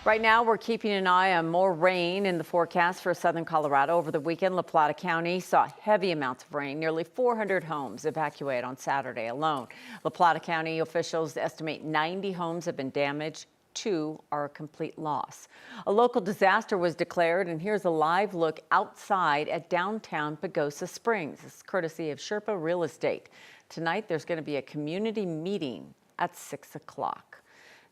Right now, we're keeping an eye on more rain in the forecast for southern Colorado. Over the weekend, La Plata County saw heavy amounts of rain. Nearly 400 homes evacuated on Saturday alone. La Plata County officials estimate 90 homes have been damaged. 2 are a complete loss. A local disaster was declared, and here's a live look outside at downtown Pagosa Springs. It's courtesy of Sherpa Real Estate. Tonight, there's going to be a community meeting at 6 o'clock.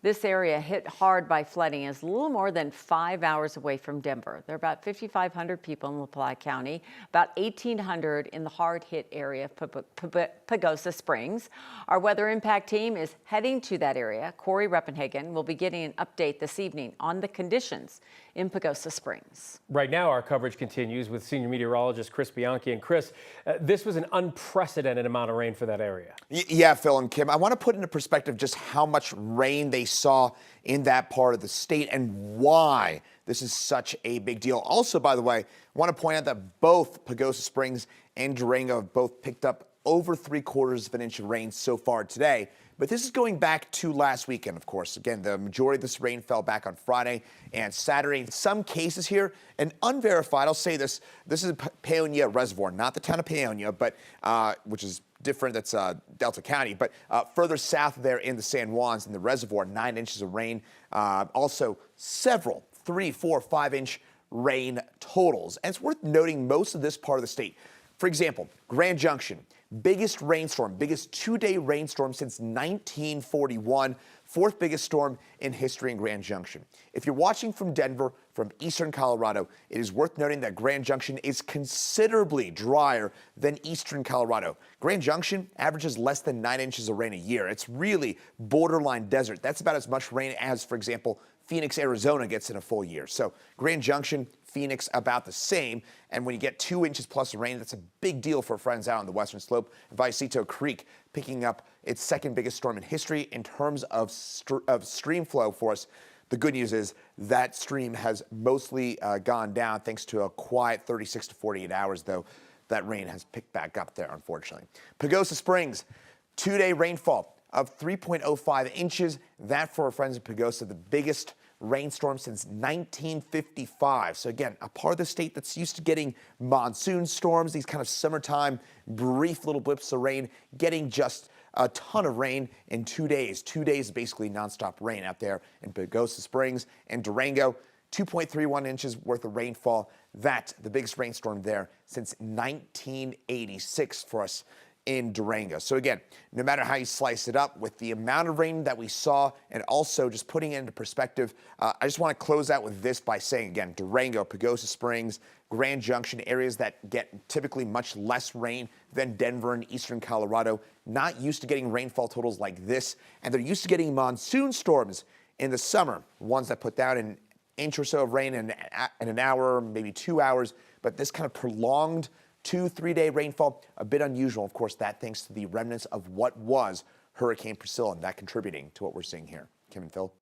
This area hit hard by flooding is a little more than 5 hours away from Denver. There are about 5,500 people in La Plata County, about 1,800 in the hard-hit area of Pagosa Springs. Our weather impact team is heading to that area. Corey Reppenhagen will be getting an update this evening on the conditions in Pagosa Springs. Right now, our coverage continues with senior meteorologist Chris Bianchi. And Chris, this was an unprecedented amount of rain for that area. Yeah, Phil and Kim, I want to put into perspective just how much rain they saw in that part of the state and why this is such a big deal. Also, by the way, I want to point out that both Pagosa Springs and Durango have both picked up over 3/4 of an inch of rain so far today. But this is going back to last weekend, of course. Again, the majority of this rain fell back on Friday and Saturday. In some cases here, and unverified, I'll say this is Paonia Reservoir, not the town of Paonia, but which is different, that's Delta County, but further south there in the San Juans in the reservoir, 9 inches of rain. Also several 3, 4, 5-inch rain totals. And it's worth noting most of this part of the state. For example, Grand Junction, biggest rainstorm, biggest 2-day rainstorm since 1941, 4th biggest storm in history in Grand Junction. If you're watching from Denver, from eastern Colorado, it is worth noting that Grand Junction is considerably drier than eastern Colorado. Grand Junction averages less than 9 inches of rain a year. It's really borderline desert. That's about as much rain as, for example, Phoenix, Arizona gets in a full year. So Grand Junction, Phoenix, about the same. And when you get 2 inches plus of rain, that's a big deal for friends out on the western slope. Vallecito Creek picking up its 2nd biggest storm in history in terms of stream flow for us. The good news is that stream has mostly gone down thanks to a quiet 36 to 48 hours, though that rain has picked back up there, unfortunately. Pagosa Springs, 2-day rainfall of 3.05 inches. That, for our friends in Pagosa, the biggest rainstorm since 1955. So again, a part of the state that's used to getting monsoon storms, these kind of summertime brief little blips of rain, getting just a ton of rain in 2 days. 2 days basically nonstop rain out there in Pagosa Springs and Durango. 2.31 inches worth of rainfall. That's the biggest rainstorm there since 1986 for us in Durango. So again, no matter how you slice it up, with the amount of rain that we saw and also just putting it into perspective, I just want to close out with this by saying, again, Durango, Pagosa Springs, Grand Junction, areas that get typically much less rain than Denver and eastern Colorado, not used to getting rainfall totals like this, and they're used to getting monsoon storms in the summer, ones that put down an inch or so of rain in an hour, maybe 2 hours, but this kind of prolonged 2-3-day rainfall, a bit unusual. Of course, that thanks to the remnants of what was Hurricane Priscilla, and that contributing to what we're seeing here. Kim and Phil.